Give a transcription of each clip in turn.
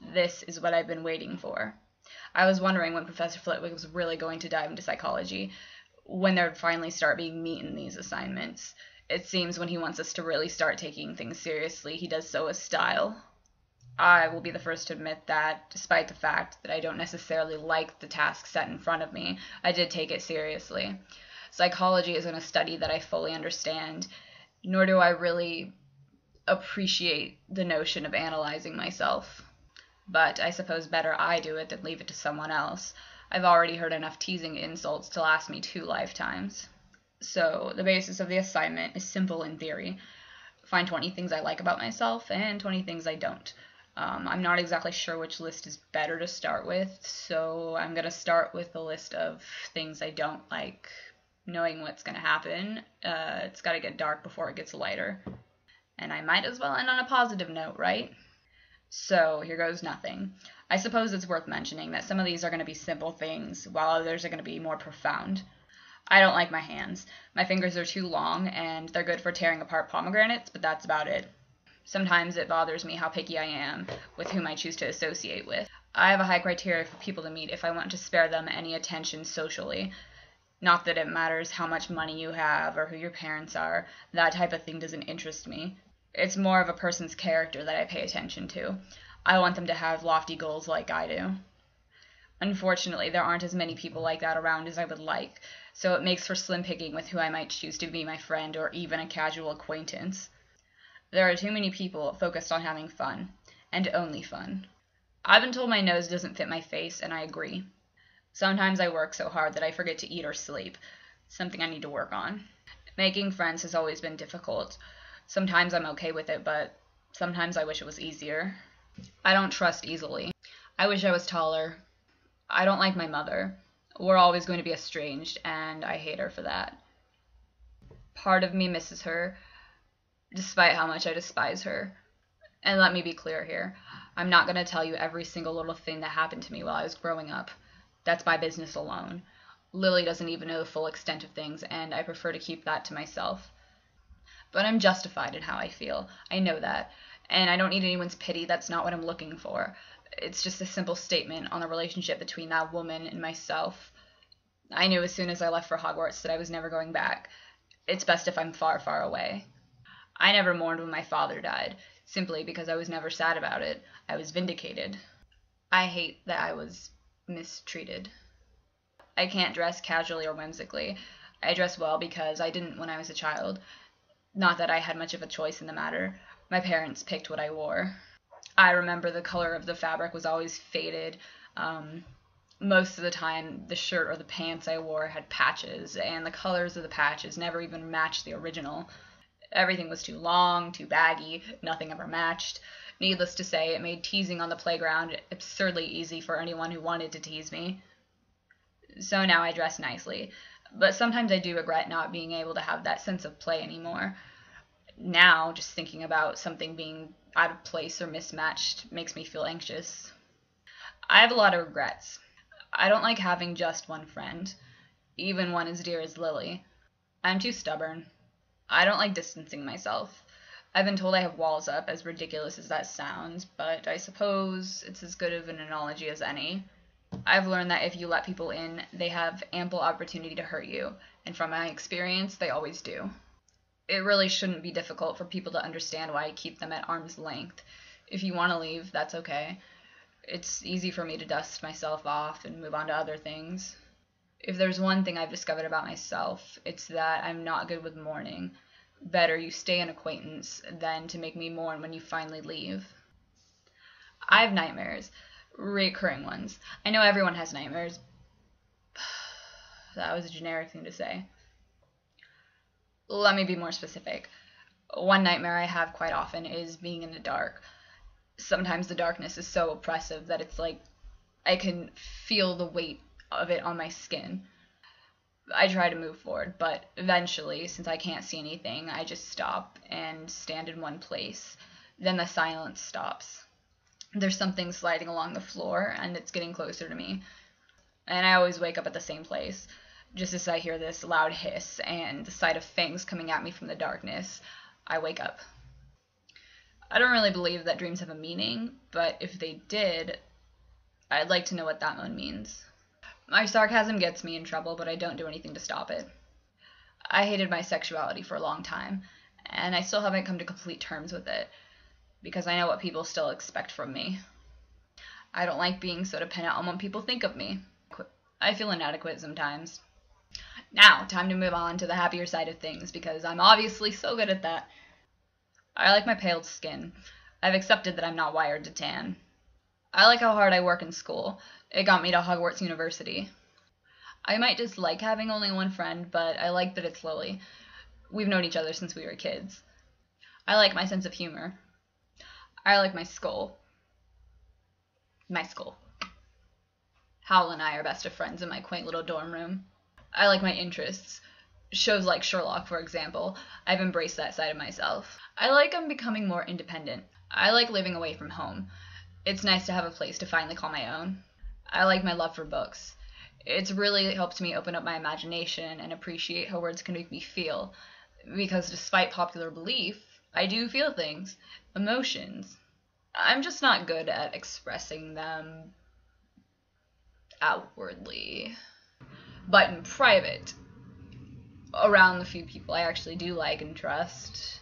This is what I've been waiting for. I was wondering when Professor Flitwick was really going to dive into psychology, when there would finally start being meat in these assignments. It seems when he wants us to really start taking things seriously, he does so with style. I will be the first to admit that, despite the fact that I don't necessarily like the task set in front of me, I did take it seriously. Psychology isn't a study that I fully understand, nor do I really appreciate the notion of analyzing myself. But I suppose better I do it than leave it to someone else. I've already heard enough teasing insults to last me 2 lifetimes. So, the basis of the assignment is simple in theory. Find 20 things I like about myself and 20 things I don't. I'm not exactly sure which list is better to start with, so I'm going to start with the list of things I don't like, knowing what's going to happen. It's got to get dark before it gets lighter. And I might as well end on a positive note, right? So here goes nothing. I suppose it's worth mentioning that some of these are going to be simple things, while others are going to be more profound. I don't like my hands. My fingers are too long, and they're good for tearing apart pomegranates, but that's about it. Sometimes it bothers me how picky I am with whom I choose to associate with. I have a high criteria for people to meet if I want to spare them any attention socially. Not that it matters how much money you have or who your parents are. That type of thing doesn't interest me. It's more of a person's character that I pay attention to. I want them to have lofty goals like I do. Unfortunately, there aren't as many people like that around as I would like, so it makes for slim picking with who I might choose to be my friend or even a casual acquaintance. There are too many people focused on having fun, and only fun. I've been told my nose doesn't fit my face, and I agree. Sometimes I work so hard that I forget to eat or sleep, something I need to work on. Making friends has always been difficult. Sometimes I'm okay with it, but sometimes I wish it was easier. I don't trust easily. I wish I was taller. I don't like my mother. We're always going to be estranged, and I hate her for that. Part of me misses her, despite how much I despise her. And let me be clear here. I'm not going to tell you every single little thing that happened to me while I was growing up. That's my business alone. Lily doesn't even know the full extent of things, and I prefer to keep that to myself. But I'm justified in how I feel. I know that. And I don't need anyone's pity. That's not what I'm looking for. It's just a simple statement on the relationship between that woman and myself. I knew as soon as I left for Hogwarts that I was never going back. It's best if I'm far, far away. I never mourned when my father died, simply because I was never sad about it. I was vindicated. I hate that I was mistreated. I can't dress casually or whimsically. I dress well because I didn't when I was a child. Not that I had much of a choice in the matter. My parents picked what I wore. I remember the color of the fabric was always faded. Most of the time, the shirt or the pants I wore had patches, and the colors of the patches never even matched the original. Everything was too long, too baggy, nothing ever matched. Needless to say, it made teasing on the playground absurdly easy for anyone who wanted to tease me. So now I dress nicely. But sometimes I do regret not being able to have that sense of play anymore. Now, just thinking about something being out of place or mismatched makes me feel anxious. I have a lot of regrets. I don't like having just one friend, even one as dear as Lily. I'm too stubborn. I don't like distancing myself. I've been told I have walls up, as ridiculous as that sounds, but I suppose it's as good of an analogy as any. I've learned that if you let people in, they have ample opportunity to hurt you, and from my experience, they always do. It really shouldn't be difficult for people to understand why I keep them at arm's length. If you want to leave, that's okay. It's easy for me to dust myself off and move on to other things. If there's one thing I've discovered about myself, it's that I'm not good with mourning. Better you stay an acquaintance than to make me mourn when you finally leave. I have nightmares. Recurring ones. I know everyone has nightmares. That was a generic thing to say. Let me be more specific. One nightmare I have quite often is being in the dark. Sometimes the darkness is so oppressive that it's like I can feel the weight of it on my skin. I try to move forward, but eventually, since I can't see anything, I just stop and stand in one place. Then the silence stops. There's something sliding along the floor, and it's getting closer to me. And I always wake up at the same place. Just as I hear this loud hiss and the sight of fangs coming at me from the darkness, I wake up. I don't really believe that dreams have a meaning, but if they did, I'd like to know what that one means. My sarcasm gets me in trouble, but I don't do anything to stop it. I hated my sexuality for a long time, and I still haven't come to complete terms with it, because I know what people still expect from me. I don't like being so dependent on what people think of me. I feel inadequate sometimes. Now, time to move on to the happier side of things, because I'm obviously so good at that. I like my pale skin. I've accepted that I'm not wired to tan. I like how hard I work in school. It got me to Hogwarts University. I might dislike having only one friend, but I like that it's Lily. We've known each other since we were kids. I like my sense of humor. I like my skull. My skull. Howl and I are best of friends in my quaint little dorm room. I like my interests. Shows like Sherlock, for example. I've embraced that side of myself. I like I'm becoming more independent. I like living away from home. It's nice to have a place to finally call my own. I like my love for books. It's really helped me open up my imagination and appreciate how words can make me feel. Because despite popular belief, I do feel things, emotions. I'm just not good at expressing them outwardly. But in private, around the few people I actually do like and trust,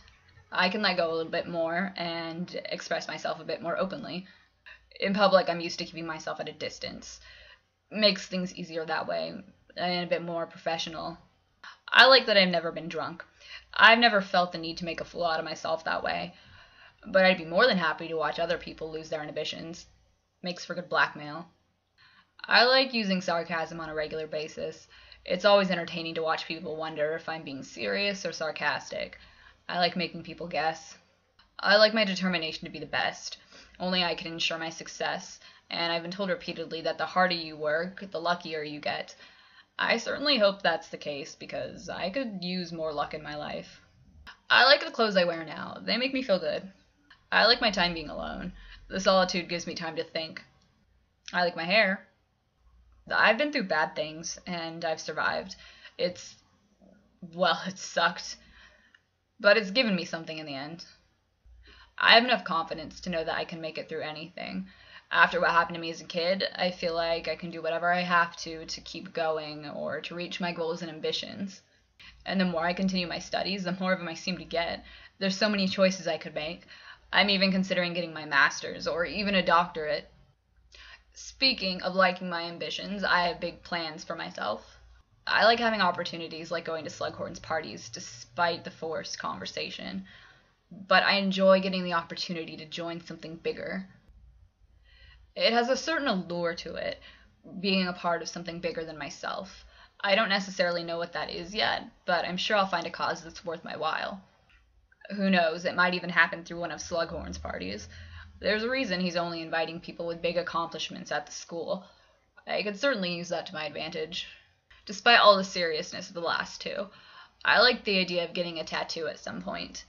I can let go a little bit more and express myself a bit more openly. In public, I'm used to keeping myself at a distance. Makes things easier that way, and a bit more professional. I like that I've never been drunk. I've never felt the need to make a fool out of myself that way, but I'd be more than happy to watch other people lose their inhibitions. Makes for good blackmail. I like using sarcasm on a regular basis. It's always entertaining to watch people wonder if I'm being serious or sarcastic. I like making people guess. I like my determination to be the best. Only I can ensure my success, and I've been told repeatedly that the harder you work, the luckier you get. I certainly hope that's the case, because I could use more luck in my life. I like the clothes I wear now. They make me feel good. I like my time being alone. The solitude gives me time to think. I like my hair. I've been through bad things, and I've survived. Well, it sucked, but it's given me something in the end. I have enough confidence to know that I can make it through anything. After what happened to me as a kid, I feel like I can do whatever I have to keep going or to reach my goals and ambitions. And the more I continue my studies, the more of them I seem to get. There's so many choices I could make. I'm even considering getting my master's or even a doctorate. Speaking of liking my ambitions, I have big plans for myself. I like having opportunities like going to Slughorn's parties despite the forced conversation. But I enjoy getting the opportunity to join something bigger. It has a certain allure to it, being a part of something bigger than myself. I don't necessarily know what that is yet, but I'm sure I'll find a cause that's worth my while. Who knows, it might even happen through one of Slughorn's parties. There's a reason he's only inviting people with big accomplishments at the school. I could certainly use that to my advantage. Despite all the seriousness of the last two, I like the idea of getting a tattoo at some point.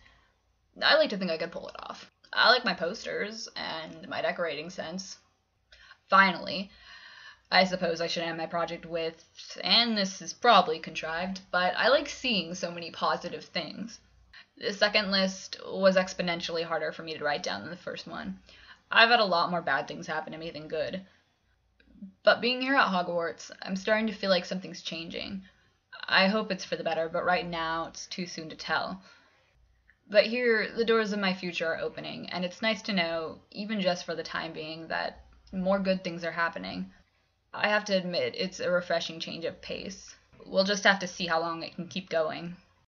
I like to think I could pull it off. I like my posters and my decorating sense. Finally, I suppose I should end my project with, and this is probably contrived, but I like seeing so many positive things. The second list was exponentially harder for me to write down than the first one. I've had a lot more bad things happen to me than good. But being here at Hogwarts, I'm starting to feel like something's changing. I hope it's for the better, but right now it's too soon to tell. But here, the doors of my future are opening, and it's nice to know, even just for the time being, that more good things are happening. I have to admit, it's a refreshing change of pace. We'll just have to see how long it can keep going.